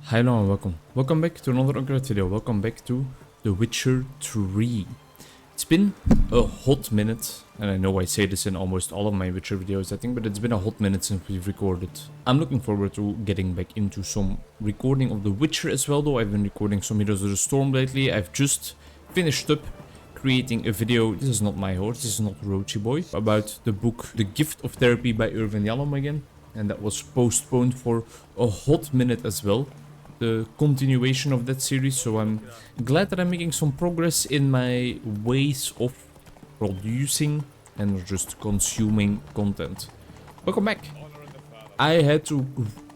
Hello and welcome. Welcome back to another Onkruid video. Welcome back to The Witcher 3. It's been a hot minute, and I know I say this in almost all of my Witcher videos I think, but it's been a hot minute since we've recorded. I'm looking forward to getting back into some recording of The Witcher as well, though. I've been recording some Heroes of the Storm lately. I've just finished up creating a video. This is not my horse, this is not Roachy Boy, about the book The Gift of Therapy by Irvin Yalom again. And that was postponed for a hot minute as well, the continuation of that series, so I'm glad that I'm making some progress in my ways of producing and just consuming content. Welcome back. I had to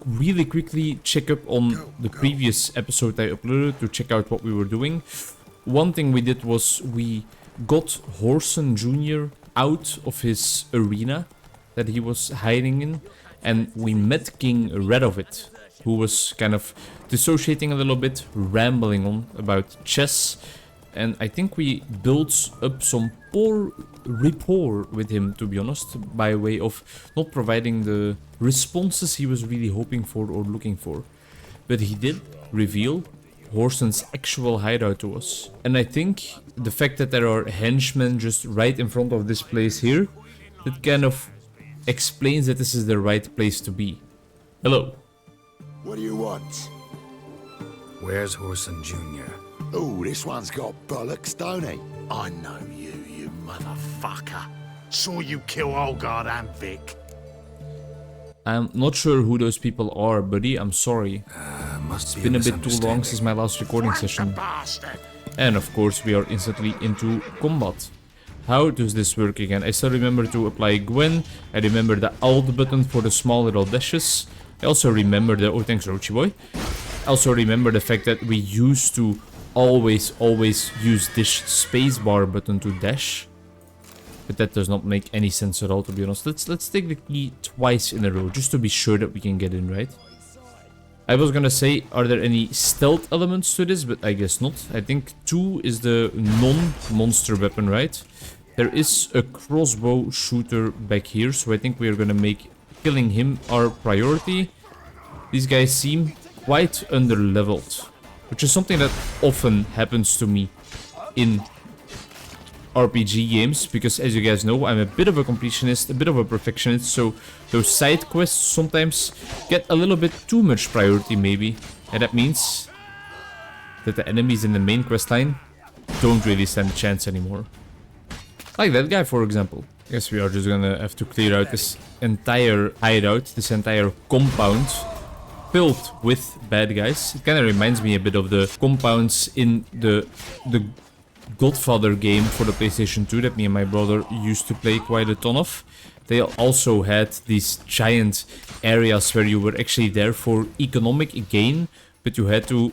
really quickly check up on the previous episode I uploaded to check out what we were doing. One thing we did was we got Whoreson Jr. out of his arena that he was hiding in, and we met King Redditors, who was kind of dissociating a little bit, rambling on about chess, and I think we built up some poor rapport with him, to be honest, by way of not providing the responses he was really hoping for or looking for. But he did reveal Whoreson's actual hideout to us, and I think the fact that there are henchmen just right in front of this place here, that kind of explains that this is the right place to be. Hello. What do you want? Where's Whoreson Jr.? Oh, this one's got bollocks, don't he? I know you, you motherfucker. Saw you kill Olgard and Vic. I'm not sure who those people are, buddy. I'm sorry. Must It's been a bit too long since my last recording session. Bastard. And of course we are instantly into combat. How does this work again? I still remember to apply Gwen. I remember the Alt button for the small little dashes. I also remember the... Oh, thanks, Roachy Boy. I also remember the fact that we used to always use this spacebar button to dash. But that does not make any sense at all, to be honest. Let's take the key twice in a row, just to be sure that we can get in, right? I was gonna say, are there any stealth elements to this? But I guess not. I think 2 is the non-monster weapon, right? There is a crossbow shooter back here, so I think we are gonna make killing him our priority. These guys seem quite under-leveled, which is something that often happens to me in RPG games, because as you guys know, I'm a bit of a completionist, a bit of a perfectionist, so those side quests sometimes get a little bit too much priority maybe, and that means that the enemies in the main quest line don't really stand a chance anymore. Like that guy, for example. I guess we are just gonna have to clear out this entire hideout, this entire compound filled with bad guys. It kind of reminds me a bit of the compounds in the Godfather game for the PlayStation 2 that me and my brother used to play quite a ton of. They also had these giant areas where you were actually there for economic gain, but you had to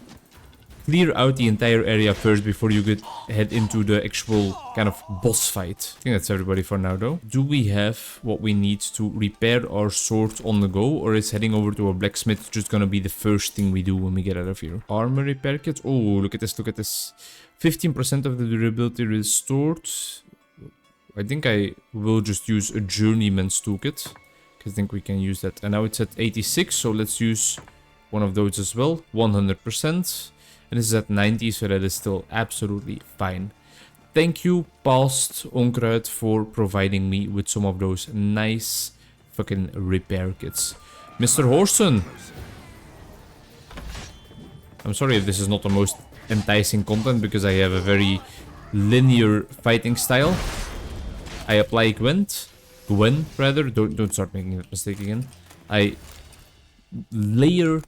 clear out the entire area first before you could head into the actual kind of boss fight. I think that's everybody for now, though. Do we have what we need to repair our sword on the go, or is heading over to a blacksmith just gonna be the first thing we do when we get out of here? Armor repair kit. Oh, look at this, look at this. 15% of the durability restored. I think I will just use a journeyman's toolkit, because I think we can use that. And now it's at 86, so let's use one of those as well. 100%. And this is at 90, so that is still absolutely fine. Thank you, past Onkruid, for providing me with some of those nice fucking repair kits. Mr. Whoreson! I'm sorry if this is not the most enticing content, because I have a very linear fighting style. I apply Gwen, rather. Don't start making that mistake again. I layer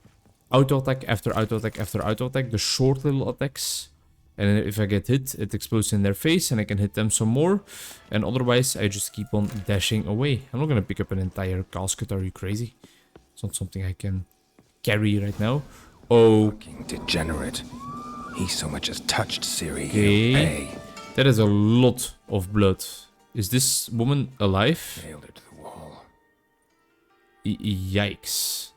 auto attack after auto attack after auto attack, the short little attacks, and if I get hit, it explodes in their face and I can hit them some more, and otherwise I just keep on dashing away. I'm not gonna pick up an entire casket, are you crazy? It's not something I can carry right now. Oh, Fucking degenerate. He so much as touched Ciri. okay. That is a lot of blood. Is this woman alive? Nailed it to the wall. Yikes.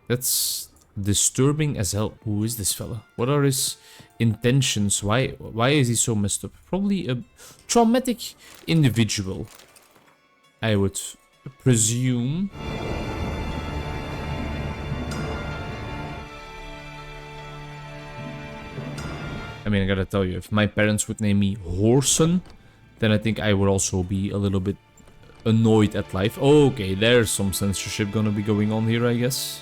That's disturbing as hell. Who is this fella? What are his intentions? Why is he so messed up? Probably a traumatic individual, I would presume. I mean, I gotta tell you, if my parents would name me Horson, then I think I would also be a little bit annoyed at life. Okay, there's some censorship gonna be going on here, I guess.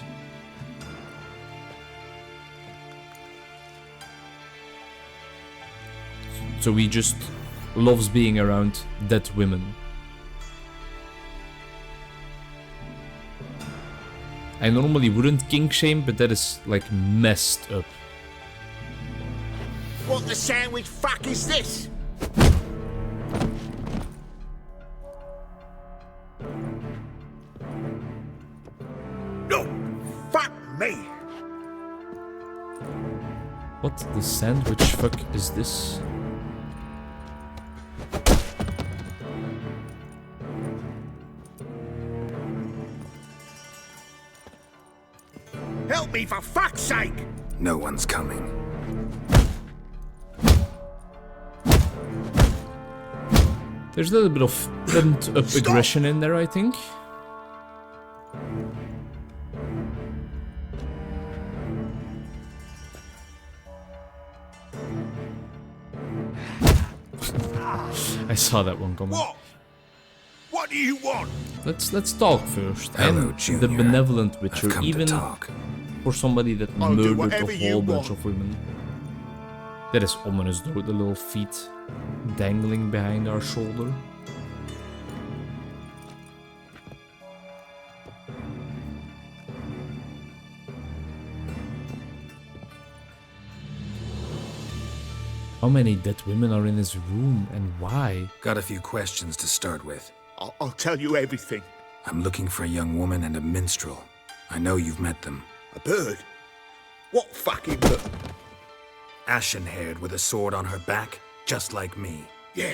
So he just loves being around dead women. I normally wouldn't kink shame, but that is like messed up. What the sandwich fuck is this? No, fuck me. What the sandwich fuck is this? Help me for fuck's sake. No one's coming. There's a little bit of pent-up aggression in there, I think. I saw that one coming. What? What do you want? Let's talk first. Hello, I'm Junior. the benevolent I've witcher, come even to talk. for somebody that I'll do murdered whatever a you whole bunch want. of women. That is ominous though, the little feet dangling behind our shoulder. How many dead women are in this room and why? Got a few questions to start with. I'll tell you everything. I'm looking for a young woman and a minstrel. I know you've met them. A bird? What fucking bird? Ashen-haired with a sword on her back, just like me. Yeah.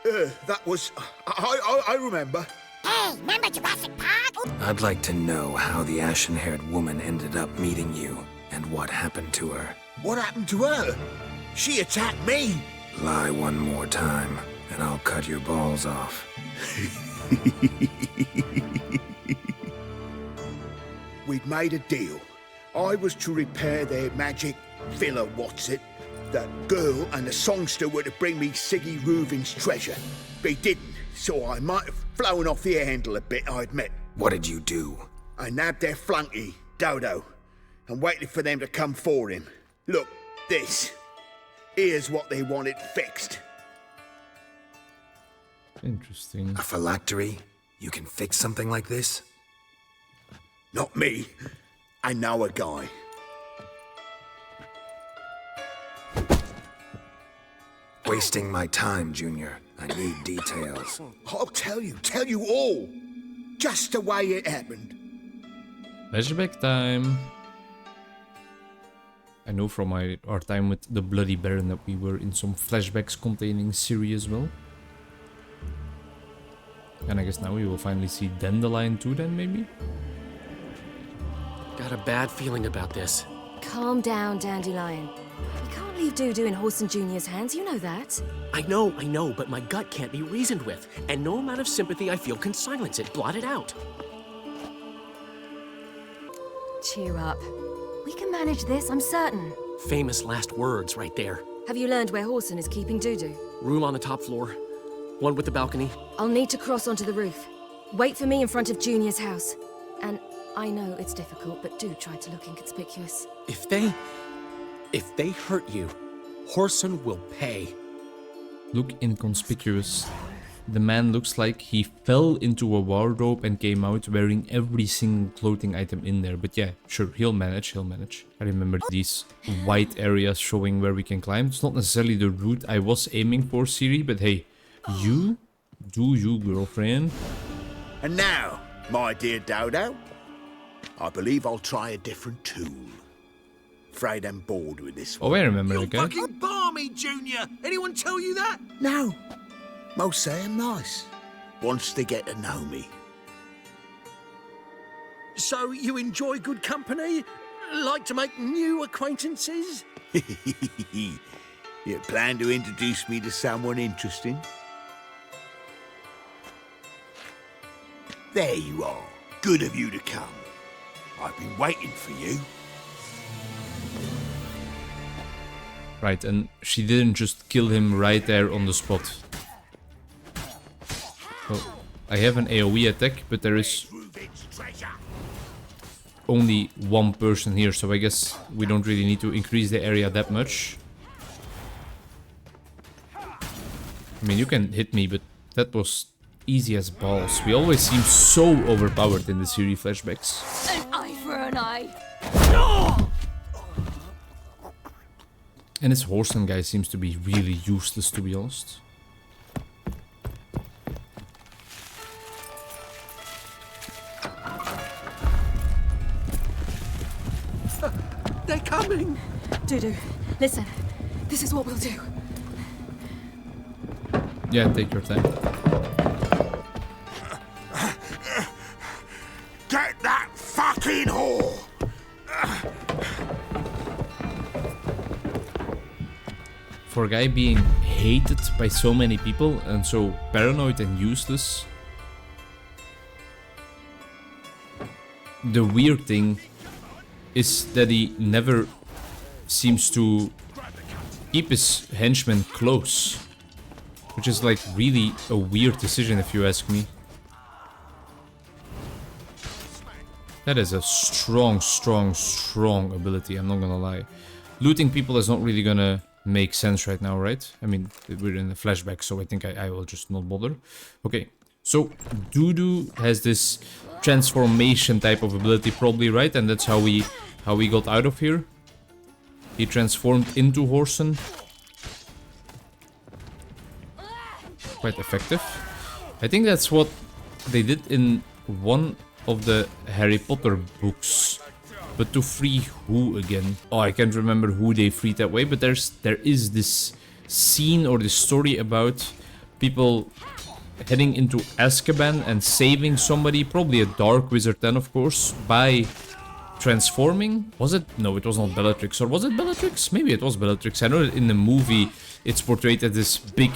That was... I remember. Hey, remember Jurassic Park? I'd like to know how the ashen-haired woman ended up meeting you and what happened to her. What happened to her? She attacked me. Lie one more time, and I'll cut your balls off. We'd made a deal. I was to repair their magic villa, That girl and the songster were to bring me Siggy Reuven's treasure. They didn't, so I might have flown off the handle a bit, I admit. What did you do? I nabbed their flunky, Dodo, and waited for them to come for him. Look, this. Here's what they wanted fixed. Interesting. A phylactery? You can fix something like this? Not me. I know a guy. Wasting my time, Junior. I need details. I'll tell you all. Just the way it happened. Flashback time. I know from our time with the Bloody Baron that we were in some flashbacks containing Ciri as well. And I guess now we will finally see Dandelion too then, maybe? Got a bad feeling about this. Calm down, Dandelion. You can't leave Dudu in Horson Jr.'s hands, you know that. I know, but my gut can't be reasoned with. And no amount of sympathy I feel can silence it, blot it out. Cheer up. We can manage this, I'm certain. Famous last words right there. Have you learned where Horson is keeping Dudu? Room on the top floor. One with the balcony. I'll need to cross onto the roof. Wait for me in front of Junior's house. And I know it's difficult, but do try to look inconspicuous. If they hurt you, Horson will pay. Look inconspicuous. The man looks like he fell into a wardrobe and came out wearing every single clothing item in there. But yeah, sure, he'll manage. I remember these white areas showing where we can climb. It's not necessarily the route I was aiming for, Ciri, but hey, you do you, girlfriend. And now, my dear Dodo, I believe I'll try a different tool. Afraid I'm bored with this one. Oh, I remember that guy. Fucking balmy, Junior! Anyone tell you that? No. Most say I'm nice. Once they get to know me. So you enjoy good company? Like to make new acquaintances? You plan to introduce me to someone interesting? There you are. Good of you to come. I've been waiting for you. Right, and she didn't just kill him right there on the spot. Well, I have an AoE attack, but there is only one person here, so I guess we don't really need to increase the area that much. I mean, you can hit me, but that was easy as balls. We always seem so overpowered in the series flashbacks. An eye for an eye. And this Horseman guy seems to be really useless, to be honest. They're coming! Dudu, listen. This is what we'll do. Yeah, take your time. Get that fucking whore! For a guy being hated by so many people and so paranoid and useless, the weird thing is that he never seems to keep his henchmen close. Which is like really a weird decision if you ask me. That is a strong ability, I'm not gonna lie. Looting people is not really gonna make sense right now, right? I mean, we're in a flashback, so I think I will just not bother. Okay, so Dudu has this transformation type of ability probably, right? And that's how we got out of here. He transformed into Horson. Quite effective. I think that's what they did in one of the Harry Potter books. But to free who again? Oh, I can't remember who they freed that way, but there is this scene or this story about people heading into Azkaban and saving somebody, probably a dark wizard then of course, by transforming. Was it? No, it was not Bellatrix. Or was it Bellatrix? Maybe it was Bellatrix. I know that in the movie it's portrayed as this big,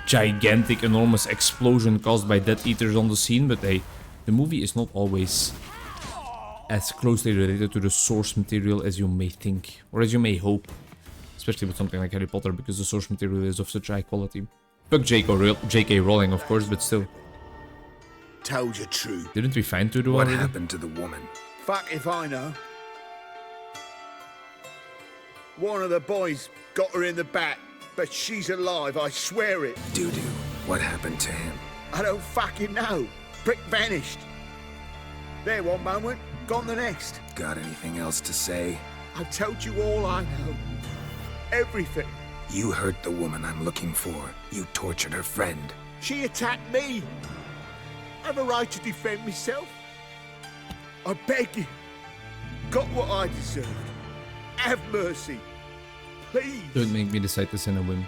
gigantic, enormous explosion caused by Death Eaters on the scene, but hey, the movie is not always as closely related to the source material as you may think, or as you may hope. Especially with something like Harry Potter, because the source material is of such high quality. Fuck J.K. Rowling, of course, but still. Told you true. Didn't we find Tudu What already? happened to the woman? Fuck if I know. One of the boys got her in the back, but she's alive, I swear it. Dudu, what happened to him? I don't fucking know. Brick vanished. There one moment, gone the next. Got anything else to say? I've told you all I know. Everything. You hurt the woman I'm looking for. You tortured her friend. She attacked me. I have a right to defend myself. I beg you. Got what I deserved. Have mercy. Please. Don't make me decide this in a whim.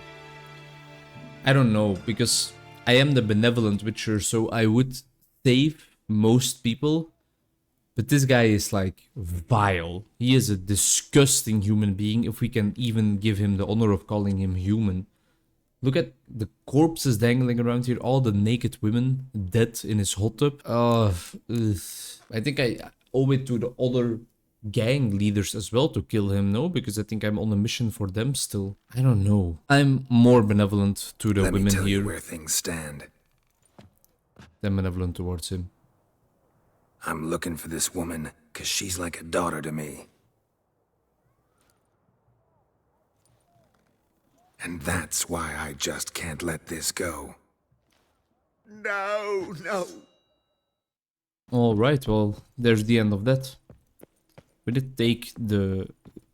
I don't know, because I am the benevolent witcher, so I would save most people. But this guy is like vile. He is a disgusting human being, if we can even give him the honor of calling him human. Look at the corpses dangling around here, all the naked women dead in his hot tub. I think I owe it to the other gang leaders as well to kill him, no? Because I think I'm on a mission for them still. I don't know. I'm more benevolent to the Let me women tell here you where things stand. than benevolent towards him. I'm looking for this woman, 'cause she's like a daughter to me. And that's why I just can't let this go. No, no. Alright, well, there's the end of that. We did take the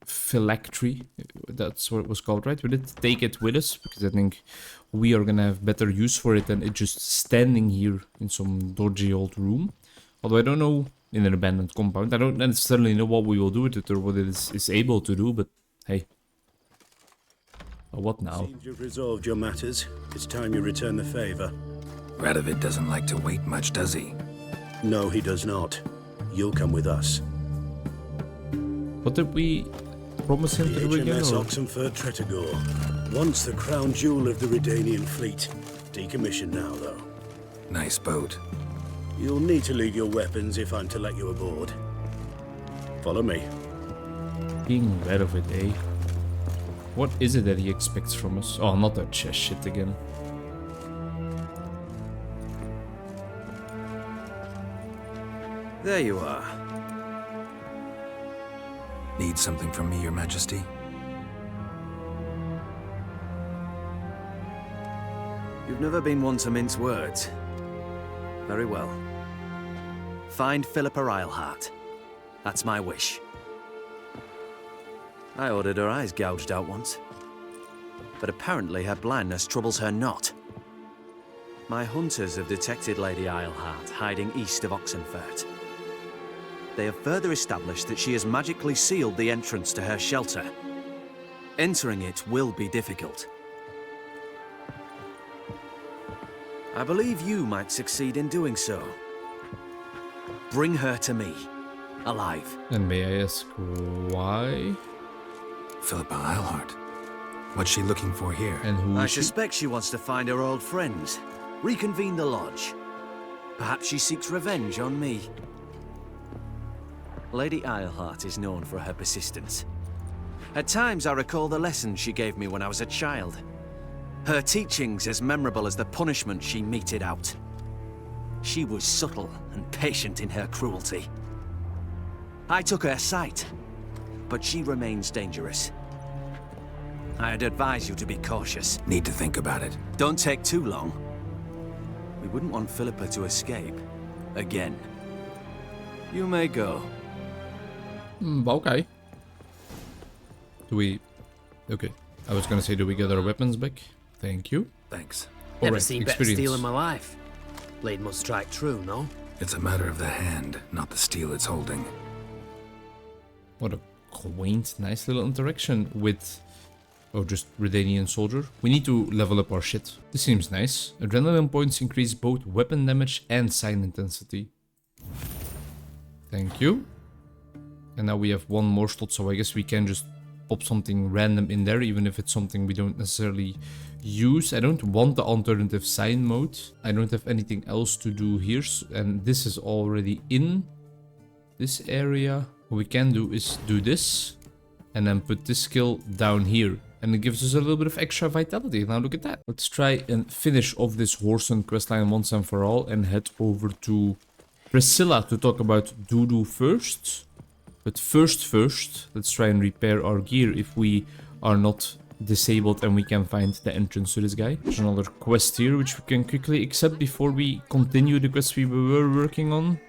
phylactery, that's what it was called, right? We did take it with us, because I think we are gonna have better use for it than it just standing here in some dodgy old room. Although I don't know, in an abandoned compound, I don't necessarily know what we will do with it or what it is able to do, but hey. What now? Seems you've resolved your matters. It's time you return the favor. Radovid doesn't like to wait much, does he? No, he does not. You'll come with us. What did we promise him The to do again? HMS Or? Oxenford Tretogor. Once the crown jewel of the Redanian fleet. Decommissioned now, though. Nice boat. You'll need to leave your weapons if I'm to let you aboard. Follow me. Being rid of it, eh? What is it that he expects from us? Oh, not that chest shit again. There you are. Need something from me, Your Majesty? You've never been one to mince words. Very well. Find Philippa Eilhart. That's my wish. I ordered her eyes gouged out once. But apparently her blindness troubles her not. My hunters have detected Lady Eilhart hiding east of Oxenfurt. They have further established that she has magically sealed the entrance to her shelter. Entering it will be difficult. I believe you might succeed in doing so. Bring her to me, alive. And may I ask why? Philippa Eilhart. What's she looking for here? And who I is she? suspect she wants to find her old friends, reconvene the lodge. Perhaps she seeks revenge on me. Lady Eilhart is known for her persistence. At times I recall the lessons she gave me when I was a child. Her teachings as memorable as the punishment she meted out. She was subtle and patient in her cruelty. I took her sight, but she remains dangerous. I'd advise you to be cautious. Need to think about it. Don't take too long. We wouldn't want Philippa to escape. Again. You may go. Okay. Do we... Okay. I was gonna say, do we get our weapons back? Thank you. Thanks. Never Alright, seen better steel in my life. Blade must strike true, no? It's a matter of the hand, not the steel it's holding. What a quaint, nice little interaction with... Oh, just Redanian soldier. We need to level up our shit. This seems nice. Adrenaline points increase both weapon damage and sign intensity. Thank you. And now we have one more slot, so I guess we can just pop something random in there, even if it's something we don't necessarily use. I don't want the alternative sign mode. I don't have anything else to do here, and this is already in this area. What we can do is do this, and then put this skill down here. And it gives us a little bit of extra vitality. Now look at that. Let's try and finish off this Whoreson questline once and for all, and head over to Priscilla to talk about Dudu first. But first, let's try and repair our gear if we are not disabled and we can find the entrance to this guy. There's another quest here which we can quickly accept before we continue the quest we were working on.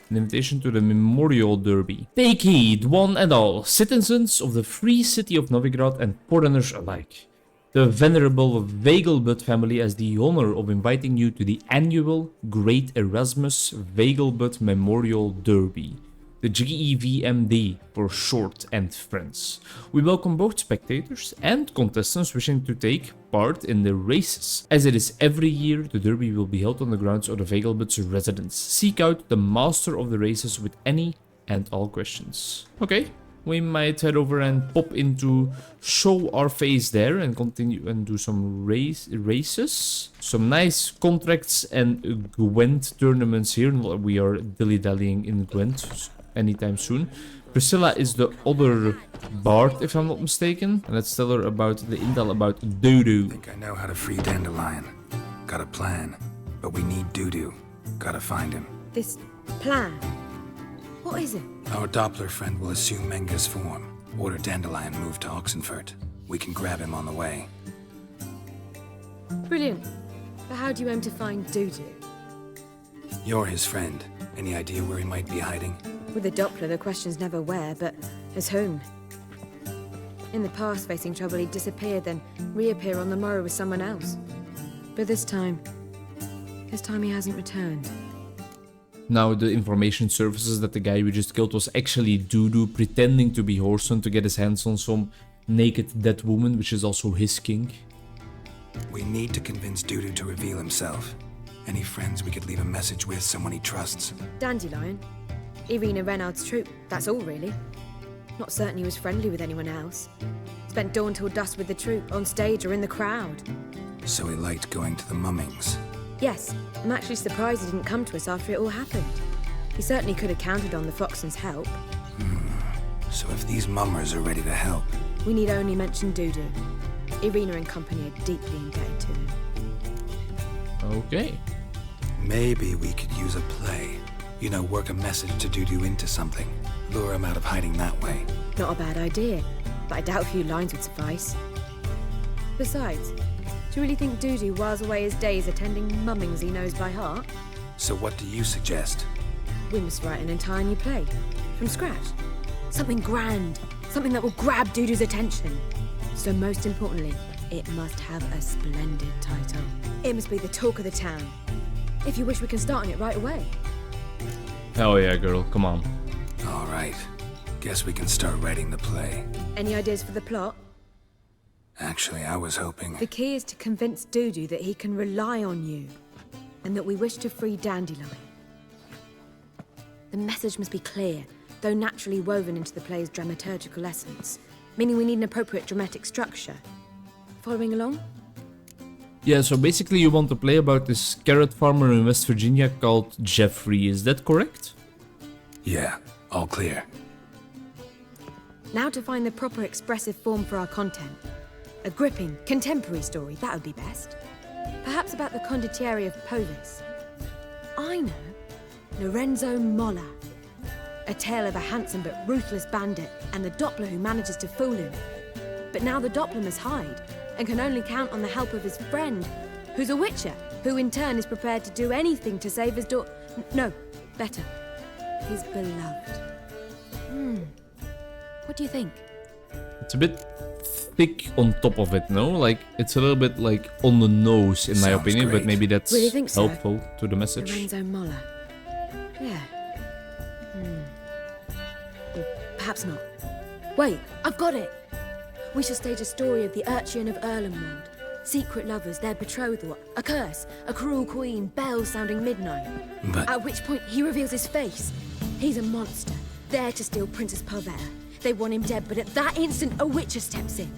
An invitation to the Memorial Derby. Take heed, one and all, citizens of the free city of Novigrad and foreigners alike. The venerable Vegelbud family has the honor of inviting you to the annual Great Erasmus Vegelbud Memorial Derby. The GEVMD for short and friends. We welcome both spectators and contestants wishing to take part in the races. As it is every year, the derby will be held on the grounds of the Vegelbud's residence. Seek out the master of the races with any and all questions. Okay, we might head over and pop into show our face there and continue and do some races. Some nice contracts and Gwent tournaments here. We are dilly-dallying in Gwent anytime soon. Priscilla is the other bard, if I'm not mistaken. And let's tell her about the intel about Dudu. I think I know how to free Dandelion. Got a plan, but we need Dudu. Gotta find him. This plan? What is it? Our Doppler friend will assume Menga's form. Order Dandelion moved to Oxenfurt. We can grab him on the way. Brilliant. But how do you aim to find Dudu? You're his friend. Any idea where he might be hiding? With the Doppler, the question's never where, but as whom. In the past, facing trouble, he'd disappear, then reappear on the morrow with someone else. But this time he hasn't returned. Now the information surfaces that the guy we just killed was actually Dudu, pretending to be Whoreson to get his hands on some naked dead woman, which is also his king. We need to convince Dudu to reveal himself. Any friends we could leave a message with, someone he trusts. Dandelion? Irina Renard's troop, that's all really. Not certain he was friendly with anyone else. Spent dawn till dusk with the troop, on stage or in the crowd. So he liked going to the mummings. Yes, I'm actually surprised he didn't come to us after it all happened. He certainly could have counted on the Foxen's help. So if these mummers are ready to help, We need only mention Dudu. Irina and company are deeply indebted to him. Okay. Maybe we could use a play. You know, work a message to Dudu into something. Lure him out of hiding that way. Not a bad idea, but I doubt a few lines would suffice. Besides, do you really think Dudu whiles away his days attending mummings he knows by heart? So what do you suggest? We must write an entire new play, from scratch. Something grand, something that will grab Dudu's attention. So most importantly, it must have a splendid title. It must be the talk of the town. If you wish, we can start on it right away. Hell yeah, girl, come on. All right. Guess we can start writing the play. Any ideas for the plot? Actually, I was hoping... The key is to convince Dudu that he can rely on you, and that we wish to free Dandelion. The message must be clear, though naturally woven into the play's dramaturgical essence, meaning we need an appropriate dramatic structure. Following along? Yeah, so basically you want to play about this carrot farmer in West Virginia called Jeffrey, is that correct? Yeah, all clear. Now to find the proper expressive form for our content. A gripping, contemporary story, that would be best. Perhaps about the condottieri of Povis. I know. Lorenzo Molla. A tale of a handsome but ruthless bandit and the Doppler who manages to fool him. But now the Doppler must hide and can only count on the help of his friend, who's a witcher, who in turn is prepared to do anything to save his no, better, his beloved. What do you think? It's a bit thick on top of it, no? Like, it's a little bit like on the nose in my Sounds opinion, but great. maybe that's Really think so? helpful to the message. Lorenzo Molla. Yeah. Or perhaps not. Wait, I've got it! We shall stage a story of the urchin of Erlenwald. Secret lovers, their betrothal, a curse, a cruel queen, bells sounding midnight. But... At which point he reveals his face. He's a monster, there to steal Princess Pavetta. They want him dead, but at that instant a witcher steps in.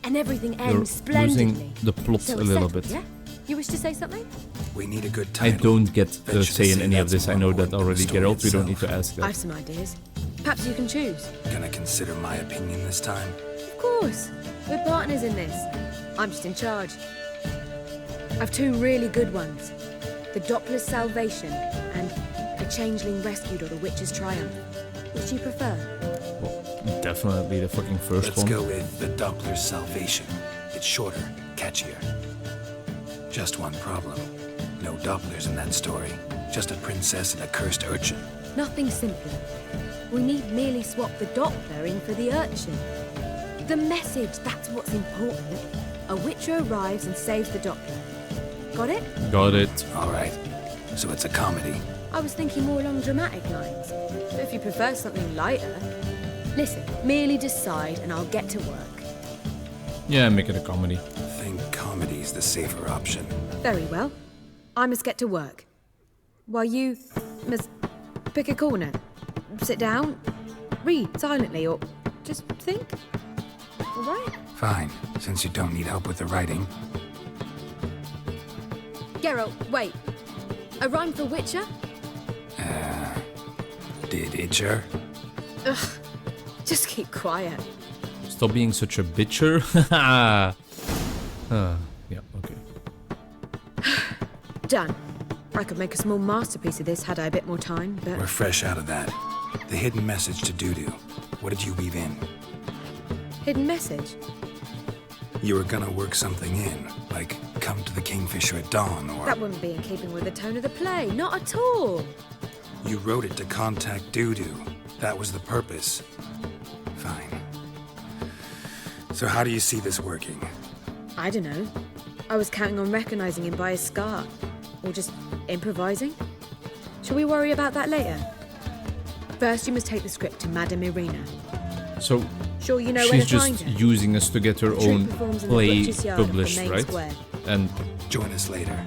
And everything You're ends splendidly. losing the plot So a it's little settled, bit. yeah? You wish to say something? We need a good I title. don't get the Bet you say in say any of that's this, I more know that important than already, the story Geralt, we don't need itself. to ask I've that. some ideas. Perhaps you can choose. Gonna consider my opinion this time? Of course. We're partners in this. I'm just in charge. I've two really good ones. The Doppler's Salvation and A Changeling Rescued or The Witch's Triumph. Which do you prefer? Definitely the fucking first Let's one. go with the Doppler's Salvation. It's shorter, catchier. Just one problem. No Dopplers in that story. Just a princess and a cursed urchin. Nothing simpler. We need merely swap the Doppler in for the urchin. The message, that's what's important. A witcher arrives and saves the Doppler. Got it? Got it. All right. So it's a comedy. I was thinking more along dramatic lines. But if you prefer something lighter... Listen, merely decide and I'll get to work. Yeah, make it a comedy. I think comedy's the safer option. Very well. I must get to work. While you must pick a corner, sit down, read silently, or just think. All right? Fine, since you don't need help with the writing. Geralt, wait. A rhyme for Witcher? Did Itcher? Ugh. Just keep quiet. Stop being such a bitcher. Yeah, okay. Done. I could make a small masterpiece of this had I a bit more time, We're but... fresh out of that. The hidden message to Dudu. What did you weave in? Hidden message? You were gonna work something in, like come to the Kingfisher at dawn, or... That wouldn't be in keeping with the tone of the play, not at all. You wrote it to contact Dudu. That was the purpose. Fine. So how do you see this working? I don't know. I was counting on recognizing him by his scar. Or just improvising. Shall we worry about that later? First, you must take the script to Madame Irina. So, Sure you know where she's to find just her? using us to get her The troupe own performs in the play Butcher's Yard off the published, main right? square. And Join us later.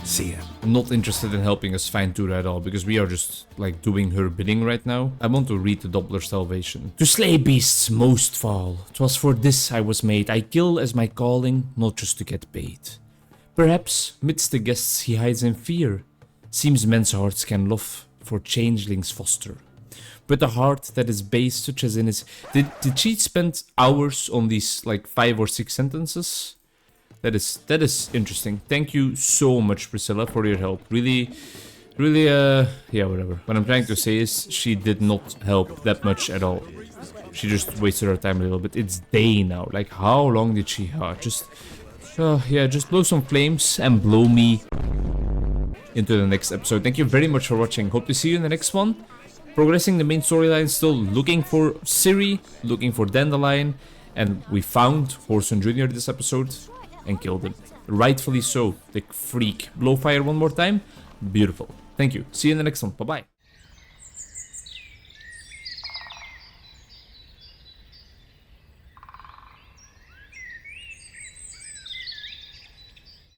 See ya. not interested in helping us find Tura at all, because we are just, like, doing her bidding right now. I want to read the Doppler Salvation. To slay beasts most foul, 'twas for this I was made. I kill as my calling, not just to get paid. Perhaps, midst the guests he hides in fear. Seems men's hearts can love, for changelings foster. with a heart that is base, such as in his... Did she spend hours on these, like, 5 or 6 sentences? That is interesting. Thank you so much, Priscilla, for your help. Really, yeah, whatever. What I'm trying to say is she did not help that much at all. She just wasted her time a little bit. It's day now. Like, how long did she... yeah, just blow some flames and blow me into the next episode. Thank you very much for watching. Hope to see you in the next one. Progressing the main storyline, still looking for Ciri, looking for Dandelion, and we found Horson Jr. this episode and killed him. Rightfully so. The freak. Blow fire one more time. Beautiful. Thank you. See you in the next one. Bye-bye.